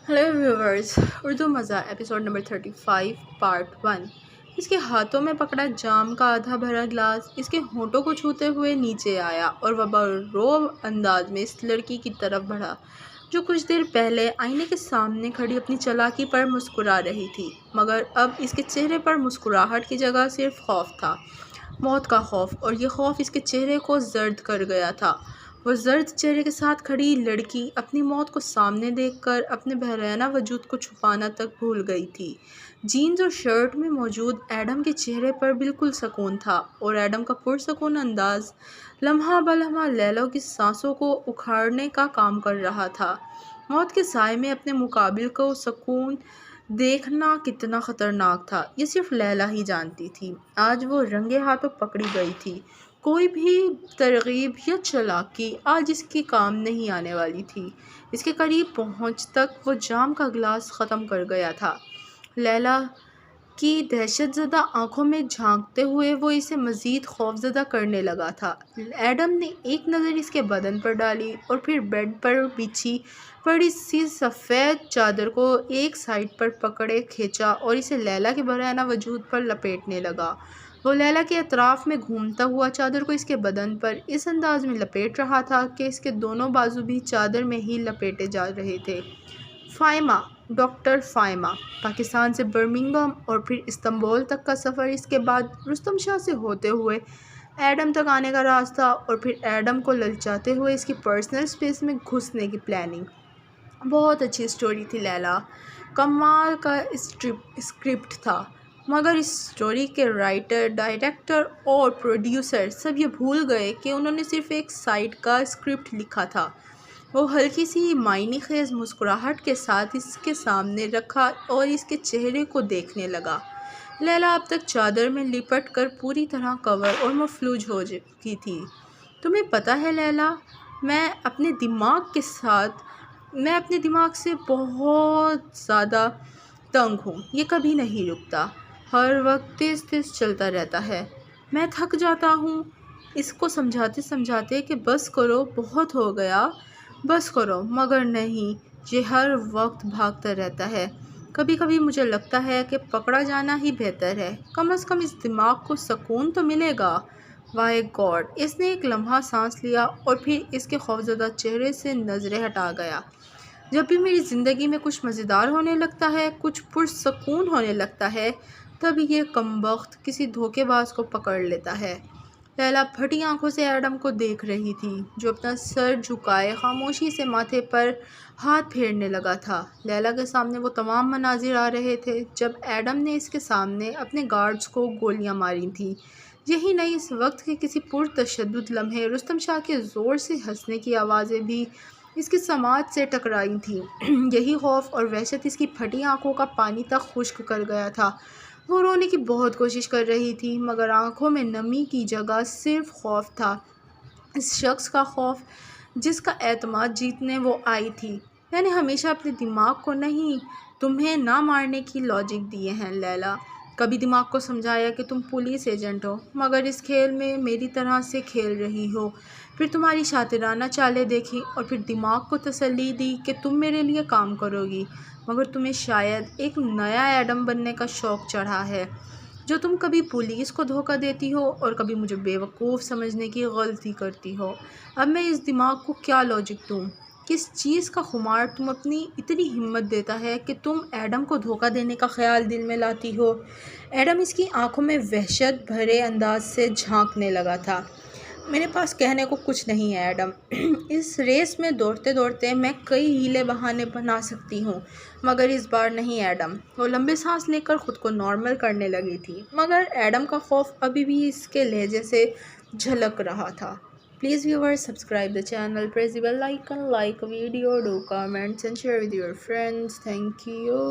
Hello viewers. Urdu मज़ा episode number 35 part 1। इसके हाथों में पकड़ा जाम का आधा भरा ग्लास इसके होंठों को छूते हुए नीचे आया और वह बरोब अंदाज में इस लड़की की तरफ बढ़ा जो कुछ देर पहले आईने के सामने खड़ी अपनी चालाकी पर मुस्कुरा रही थी, मगर अब इसके चेहरे पर मुस्कुराहट की जगह सिर्फ खौफ था। मौत का खौफ, और ये खौफ इसके चेहरे को जर्द कर गया था। वो जर्द चेहरे के साथ खड़ी लड़की अपनी मौत को सामने देखकर अपने बहराना वजूद को छुपाना तक भूल गई थी। जीन्स और शर्ट में मौजूद एडम के चेहरे पर बिल्कुल सुकून था, और एडम का पुरसुकून अंदाज लम्हा बलम्हा लैला की सांसों को उखाड़ने का काम कर रहा था। मौत के साए में अपने मुकाबिल को सुकून देखना कितना खतरनाक था, ये सिर्फ लैला ही जानती थी। आज वो रंगे हाथों पकड़ी गई थी। कोई भी तरगीब या चालाकी आज इसकी काम नहीं आने वाली थी। इसके करीब पहुंच तक वो जाम का गिलास ख़त्म कर गया था। लैला की दहशतज़दा आंखों में झांकते हुए वो इसे मज़ीद खौफज़दा करने लगा था। एडम ने एक नज़र इसके बदन पर डाली और फिर बेड पर बिछी पड़ी सी सफ़ेद चादर को एक साइड पर पकड़े खींचा और इसे लैला के बराना वजूद पर लपेटने लगा। वो लैला के अतराफ में घूमता हुआ चादर को इसके बदन पर इस अंदाज में लपेट रहा था कि इसके दोनों बाजू भी चादर में ही लपेटे जा रहे थे। फ़ाइमा, डॉक्टर फ़ाइमा। पाकिस्तान से बर्मिंघम और फिर इस्तांबुल तक का सफ़र, इसके बाद रुस्तम शाह से होते हुए एडम तक आने का रास्ता, और फिर एडम को ललचाते हुए इसकी पर्सनल स्पेस में घुसने की प्लानिंग। बहुत अच्छी स्टोरी थी लैला, कमाल का स्क्रिप्ट था, मगर इस स्टोरी के राइटर, डायरेक्टर और प्रोड्यूसर सब ये भूल गए कि उन्होंने सिर्फ एक साइड का स्क्रिप्ट लिखा था। वो हल्की सी मायने खेज मुस्कुराहट के साथ इसके सामने रखा और इसके चेहरे को देखने लगा। लैला अब तक चादर में लिपट कर पूरी तरह कवर और मफलूज हो चुकी थी। तुम्हें पता है लैला, मैं अपने दिमाग से बहुत ज़्यादा तंग हूँ। ये कभी नहीं रुकता, हर वक्त तेज़ तेज़ चलता रहता है। मैं थक जाता हूँ इसको समझाते समझाते कि बस करो, बहुत हो गया, बस करो, मगर नहीं, ये हर वक्त भागता रहता है। कभी कभी मुझे लगता है कि पकड़ा जाना ही बेहतर है, कम से कम इस दिमाग को सुकून तो मिलेगा। वाह गॉड! इसने एक लम्हा सांस लिया और फिर इसके खौफज़दा चेहरे से नज़रें हटा गया। जब भी मेरी ज़िंदगी में कुछ मज़ेदार होने लगता है, कुछ पुरसुकून होने लगता है, तब ये कमबख्त किसी धोखेबाज को पकड़ लेता है। लैला फटी आंखों से एडम को देख रही थी, जो अपना सर झुकाए खामोशी से माथे पर हाथ फेरने लगा था। लैला के सामने वो तमाम मनाजिर आ रहे थे जब एडम ने इसके सामने अपने गार्ड्स को गोलियां मारी थी। यही नहीं, इस वक्त के किसी पुरतशद्दुद लम्हे रुस्तम शाह के ज़ोर से हंसने की आवाज़ें भी इसकी समाज से टकराई थी। यही खौफ और वहशत इसकी फटी आंखों का पानी तक खुश्क कर गया था। वो रोने की बहुत कोशिश कर रही थी, मगर आंखों में नमी की जगह सिर्फ खौफ था। इस शख्स का खौफ जिसका एतमाद जीतने वो आई थी। मैंने हमेशा अपने दिमाग को नहीं, तुम्हें ना मारने की लॉजिक दिए हैं लैला। कभी दिमाग को समझाया कि तुम पुलिस एजेंट हो, मगर इस खेल में मेरी तरह से खेल रही हो। फिर तुम्हारी शातिराना चालें देखी और फिर दिमाग को तसल्ली दी कि तुम मेरे लिए काम करोगी, मगर तुम्हें शायद एक नया एडम बनने का शौक़ चढ़ा है, जो तुम कभी पुलिस को धोखा देती हो और कभी मुझे बेवकूफ़ समझने की गलती करती हो। अब मैं इस दिमाग को क्या लॉजिक दूँ? किस चीज़ का खुमार तुम अपनी इतनी हिम्मत देता है कि तुम एडम को धोखा देने का ख्याल दिल में लाती हो? एडम इसकी आंखों में वहशत भरे अंदाज से झांकने लगा था। मेरे पास कहने को कुछ नहीं है एडम। इस रेस में दौड़ते दौड़ते मैं कई हीले बहाने बना सकती हूँ, मगर इस बार नहीं एडम। वो लंबे सांस लेकर ख़ुद को नॉर्मल करने लगी थी, मगर एडम का खौफ अभी भी इसके लहजे से झलक रहा था। Please viewers, subscribe the channel, press the bell icon, like a video, do comments and share with your friends. Thank you.